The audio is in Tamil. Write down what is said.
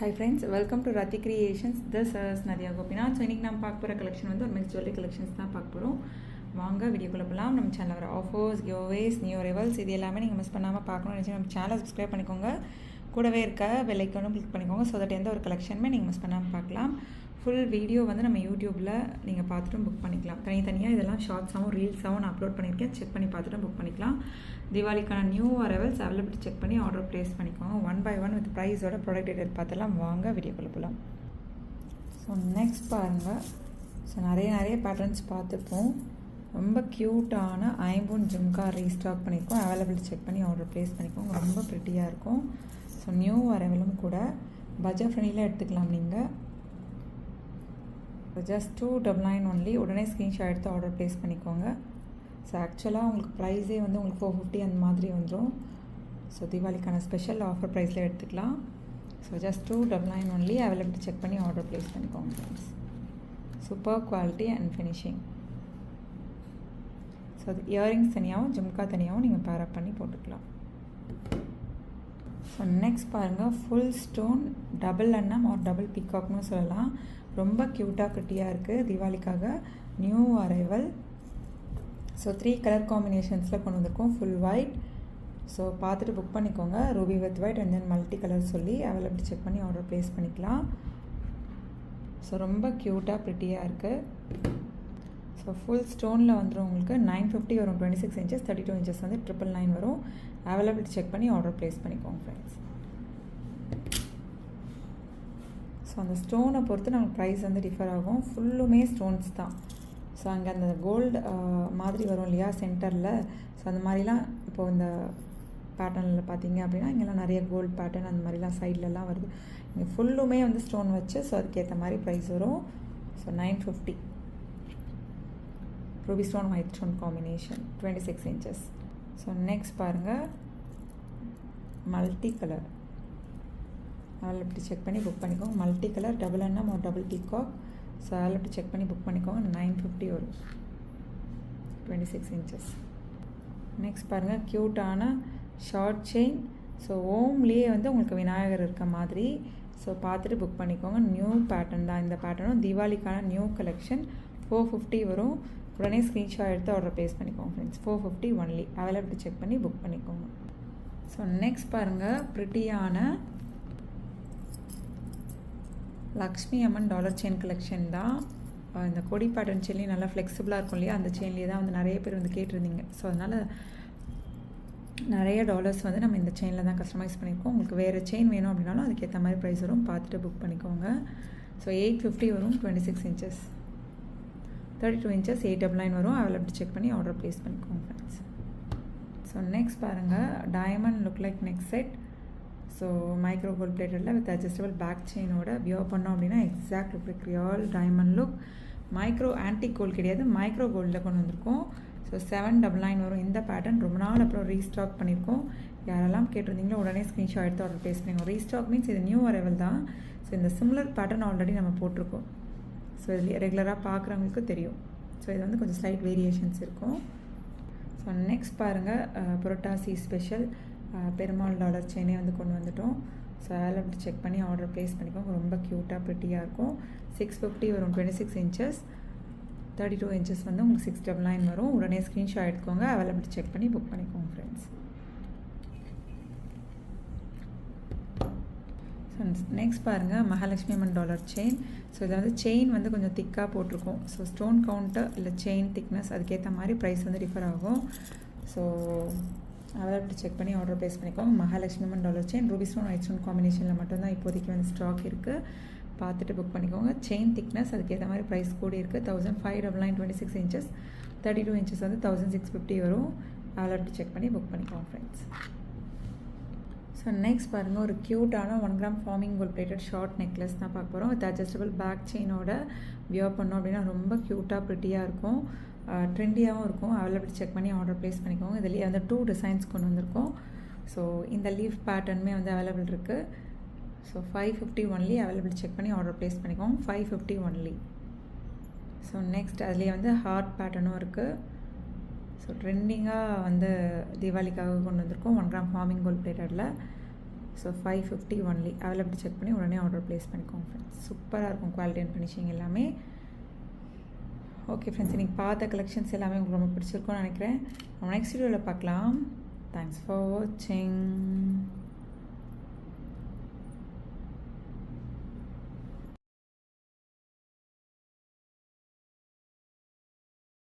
Hi friends, welcome to Rati Creations. This is Nadia Gopinath. So இன்னைக்கு நம்ம பார்க்க போகிற கலெக்ஷன் வந்து ஒரு மிக்ஸ் ஜுவல்லரி கலெக்ஷன்ஸ் தான் பார்க்க போகிறோம். வாங்க வீடியோக்குள்ளே போகலாம். நம்ம சேனலில் வர ஆஃபர்ஸ், கிவ்அவேஸ், நியூ அரைவல்ஸ் இது எல்லாமே நீங்கள் மிஸ் பண்ணாமல் பார்க்கணும்னு நினச்சி நம்ம சேனலை சப்ஸ்கிரைப் பண்ணிக்கோங்க. கூடவே இருக்க பெல் ஐக்கானும் கிளிக் பண்ணிக்கோங்க. ஸோ தட் எந்த ஒரு கலெக்ஷனுமே நீங்கள் மிஸ் பண்ணாமல் பார்க்கலாம். ஃபுல் வீடியோ வந்து நம்ம யூடியூப்பில் நீங்கள் பார்த்துட்டும் புக் பண்ணிக்கலாம். தனித்தனியாக இதெல்லாம் ஷார்ட்ஸாகவும் ரீல்ஸாகவும் நான் அப்லோட் பண்ணியிருக்கேன். செக் பண்ணி பார்த்துட்டும் புக் பண்ணிக்கலாம். தீபாவளிக்கான நியூ அரைவல்ஸ் அவைலபிலிட்டி செக் பண்ணி ஆர்டர் ப்ளேஸ் பண்ணிக்கோங்க. 1 by 1 வித் ப்ரைஸோட ப்ராடக்ட் டீடைல் பார்த்துலாம். வாங்க வீடியோக்குள்ளே போகலாம். ஸோ நெக்ஸ்ட் பாருங்கள். ஸோ நிறைய பேட்டர்ன்ஸ் பார்த்துப்போம். ரொம்ப க்யூட்டான ஐம்பூன் ஜும்கா ரீஸ்டாக் பண்ணியிருக்கோம். அவைலபிலிட்டி செக் பண்ணி ஆர்டர் ப்ளேஸ் பண்ணிக்கோங்க. ரொம்ப ப்ரிட்டியாக இருக்கும். ஸோ நியூ அரைவலும் கூட பட்ஜெட் ஃப்ரெண்ட்லியில் எடுத்துக்கலாம். நீங்கள் ஜஸ்ட் 299 ஒன்லி. உடனே ஸ்க்ரீன்ஷாட் எடுத்து ஆர்டர் ப்ளேஸ் பண்ணிக்கோங்க. ஸோ ஆக்சுவலாக உங்களுக்கு ப்ரைஸே வந்து உங்களுக்கு 450 அந்த மாதிரி வந்துடும். ஸோ தீபாவளிக்கான ஸ்பெஷல் ஆஃபர் ப்ரைஸில் எடுத்துக்கலாம். So just 299 only. Availability check பண்ணி ஆர்டர் ப்ளேஸ் பண்ணிக்கோங்க friends. Super quality and finishing. So அது இயரிங்ஸ் தனியாகவும் ஜும்கா தனியாகவும் நீங்கள் பேரப் பண்ணி போட்டுக்கலாம். ஸோ நெக்ஸ்ட் பாருங்கள். ஃபுல் ஸ்டோன் டபுள் அன்னம் ஆர் டபுள் பீகாக்னு சொல்லலாம். ரொம்ப க்யூட்டாக ப்ரிட்டியாக இருக்குது. தீபாவளிக்காக நியூ அரைவல். ஸோ 3 கலர் காம்பினேஷன்ஸில் கொண்டு வந்திருக்கோம். Full white. ஸோ பார்த்துட்டு புக் பண்ணிக்கோங்க. Ruby with white and then multi colour சொல்லி அவைலபிலிட்டி செக் பண்ணி ஆர்டர் ப்ளேஸ் பண்ணிக்கலாம். ஸோ ரொம்ப க்யூட்டாக ப்ரிட்டியாக இருக்குது. ஸோ ஃபுல் ஸ்டோனில் வந்துடும். உங்களுக்கு 950 வரும். 26 inches 32 inches வந்து 999 வரும். அவைலபிலிட்டி செக் பண்ணி ஆர்டர் ப்ளேஸ் பண்ணிக்கோங்க ஃப்ரெண்ட்ஸ். ஸோ அந்த ஸ்டோனை பொறுத்து நமக்கு ப்ரைஸ் வந்து டிஃபர் ஆகும். ஃபுல்லுமே ஸ்டோன்ஸ் தான். ஸோ அங்கே அந்த கோல்டு மாதிரி வரும் இல்லையா சென்டரில். ஸோ அந்த மாதிரிலாம் இப்போது இந்த பேட்டர்னில் பார்த்தீங்க அப்படின்னா இங்கெல்லாம் நிறைய கோல்டு பேட்டர்ன் அந்த மாதிரிலாம் சைட்லலாம் வருது. இங்கே ஃபுல்லுமே வந்து ஸ்டோன் வச்சு. ஸோ அதுக்கேற்ற மாதிரி ப்ரைஸ் வரும். So 950 Ruby stone white stone combination 26 inches. So next பாருங்கள். மல்டி கலர் அவைலபிலிட்டி செக் பண்ணி புக் பண்ணிக்கோங்க. மல்டி கலர் டபுள் அன்னம் ஒரு double peacock. So availability check பண்ணி புக் பண்ணிக்கோங்க. 950 வரும். 26 inches. நெக்ஸ்ட் பாருங்கள். க்யூட்டான ஷார்ட் செயின். ஸோ ஓம்லேயே வந்து உங்களுக்கு விநாயகர் இருக்க மாதிரி. ஸோ பார்த்துட்டு புக் பண்ணிக்கோங்க. நியூ பேட்டர்ன் தான். இந்த பேட்டர்னும் தீபாவளிக்கான நியூ கலெக்ஷன். 450 வரும். உடனே ஸ்க்ரீன்ஷாட் எடுத்து ஆர்டர் ப்ளேஸ் பண்ணிக்கோங்க ஃப்ரெண்ட்ஸ். 450 ஒன்லி. அவைலபிலிட்டி செக் பண்ணி புக் பண்ணிக்கோங்க. ஸோ நெக்ஸ்ட் பாருங்கள். ப்ரிட்டியான லக்ஷ்மி அம்மன் டாலர் செயின் கலெக்ஷன் தான். இந்த கொடி பேட்டர்ன் செயின்லேயே நல்லா ஃப்ளெக்சிபிளாக இருக்கும் இல்லையா, அந்த செயின்லேயே தான் வந்து நிறைய பேர் வந்து கேட்டிருந்தீங்க. ஸோ அதனால் நிறைய டாலர்ஸ் வந்து நம்ம இந்த செயினில் தான் கஸ்டமைஸ் பண்ணியிருக்கோம். உங்களுக்கு வேறு செயின் வேணும் அப்படின்னாலும் அதுக்கேற்ற மாதிரி ப்ரைஸ் வரும். பார்த்துட்டு புக் பண்ணிக்கோங்க. ஸோ 850 வரும். 26 inches 32 inches 899 வரும். அவைலபிலிட்டி செக் பண்ணி ஆர்டர் ப்ளேஸ் பண்ணிக்கோங்க ஃப்ரெண்ட்ஸ். ஸோ நெக்ஸ்ட் பாருங்கள். Diamond look like neck set. So micro gold பிளேட்டடில் வித் அட்ஜஸ்டபிள் பேக் செயினோட வியர் பண்ணோம் அப்படின்னா exact look like real diamond look. Micro antique gold கிடையாது, மைக்ரோ கோல்டில் கொண்டு வந்திருக்கோம். ஸோ 799 வரும். இந்த பேட்டர்ன் ரொம்ப நாள் அப்புறம் ரீஸ்டாக் பண்ணியிருக்கோம். யாரெல்லாம் கேட்டிருந்தீங்களோ உடனே ஸ்க்ரீன்ஷாட் எடுத்து ஆர்டர் ப்ளேஸ் பண்ணிக்கோங்க. ரீஸ்டாக் மீன்ஸ் இது நியூ அரைவல் தான். ஸோ இந்த சிமிலர் பேட்டர்ன் ஆல்ரெடி நம்ம போட்டிருக்கோம். ஸோ இது ரெகுலராக பார்க்குறவங்களுக்கு தெரியும். ஸோ இது வந்து கொஞ்சம் ஸ்லைட் வேரியேஷன்ஸ் இருக்கும். ஸோ நெக்ஸ்ட் பாருங்கள். புரட்டாசி ஸ்பெஷல் பெருமாள் டாலர் செயினே வந்து கொண்டு வந்துட்டோம். ஸோ அவைலபிலிட்டி செக் பண்ணி ஆர்டர் ப்ளேஸ் பண்ணிக்கோங்க. ரொம்ப க்யூட்டாக ப்ரிட்டியாக இருக்கும். 650 வரும். 26 inches 32 inches வந்து உங்களுக்கு 699 வரும். உடனே ஸ்க்ரீன்ஷாட் எடுத்துக்கோங்க. அவைலபிலிட்டி செக் பண்ணி புக் பண்ணிக்கோங்க ஃப்ரெண்ட்ஸ். ஸோ நெக்ஸ்ட் பாருங்கள். Mahalakshmi Amman dollar chain. So இதை வந்து செயின் வந்து கொஞ்சம் திக்காக போட்டிருக்கோம். ஸோ ஸ்டோன் கவுண்ட்டு இல்லை செயின் திக்னஸ் அதுக்கேற்ற மாதிரி ப்ரைஸ் வந்து டிஃபர் ஆகும். ஸோ அவைலபிலிட்டி செக் பண்ணி ஆர்டர் ப்ளேஸ் பண்ணிக்கோங்க. Mahalakshmi Amman dollar chain ruby stone white stone காம்பினேஷனில் மட்டும்தான் இப்போதைக்கு வந்து ஸ்டாக் இருக்குது. பார்த்துட்டு புக் பண்ணிக்கோங்க. செயின் திக்னஸ் அதுக்கேற்ற மாதிரி ப்ரைஸ் கூடி இருக்குது. 1599 26 inches 32 inches வந்து 1650 வரும். அவைலபிலிட்டி செக் பண்ணி புக் பண்ணிக்கோங்க ஃப்ரெண்ட்ஸ். ஸோ நெக்ஸ்ட் பாருங்கள். ஒரு க்யூட்டான 1 gram forming gold plated short necklace தான் பார்க்க போகிறோம். வித் அட்ஜஸ்டபிள் பேக் செயினோட வியர் பண்ணோம் அப்படின்னா ரொம்ப க்யூட்டாக ப்ரிட்டியாக இருக்கும். ட்ரெண்டியாகவும் இருக்கும். அவைலபிலிட்டி செக் பண்ணி ஆர்டர் ப்ளேஸ் பண்ணிக்கோங்க. இதுலேயே வந்து 2 டிசைன்ஸ் கொண்டு வந்திருக்கோம். ஸோ இந்த லீஃப் பேட்டர்னுமே வந்து அவைலபிள் இருக்குது. So 550 only. அவைலபிலிட்டி செக் பண்ணி ஆர்டர் ப்ளேஸ் பண்ணிக்கோங்க. 550 ஒன்லி. ஸோ நெக்ஸ்ட் அதுலேயே வந்து ஹார்ட் பேட்டர்னும் இருக்குது. ஸோ ட்ரெண்டிங்காக வந்து தீபாவளிக்காக கொண்டு வந்திருக்கோம். 1 gram ஃபார்மிங் கோல்ட் பிளேட்டடில். So 550 only. அவைலபிலிட்டி செக் பண்ணி உடனே ஆர்டர் ப்ளேஸ் பண்ணிக்கோங்க ஃப்ரெண்ட்ஸ். சூப்பராக இருக்கும் குவாலிட்டி அண்ட் ஃபினிஷிங் எல்லாமே. ஓகே ஃப்ரெண்ட்ஸ், இன்றைக்கி பார்த்த கலெக்ஷன்ஸ் எல்லாமே உங்களுக்கு ரொம்ப பிடிச்சிருக்கும்னு நினைக்கிறேன். நம்ம நெக்ஸ்ட் வீடியோவில் பார்க்கலாம். தேங்க்ஸ் ஃபார் வாட்சிங்.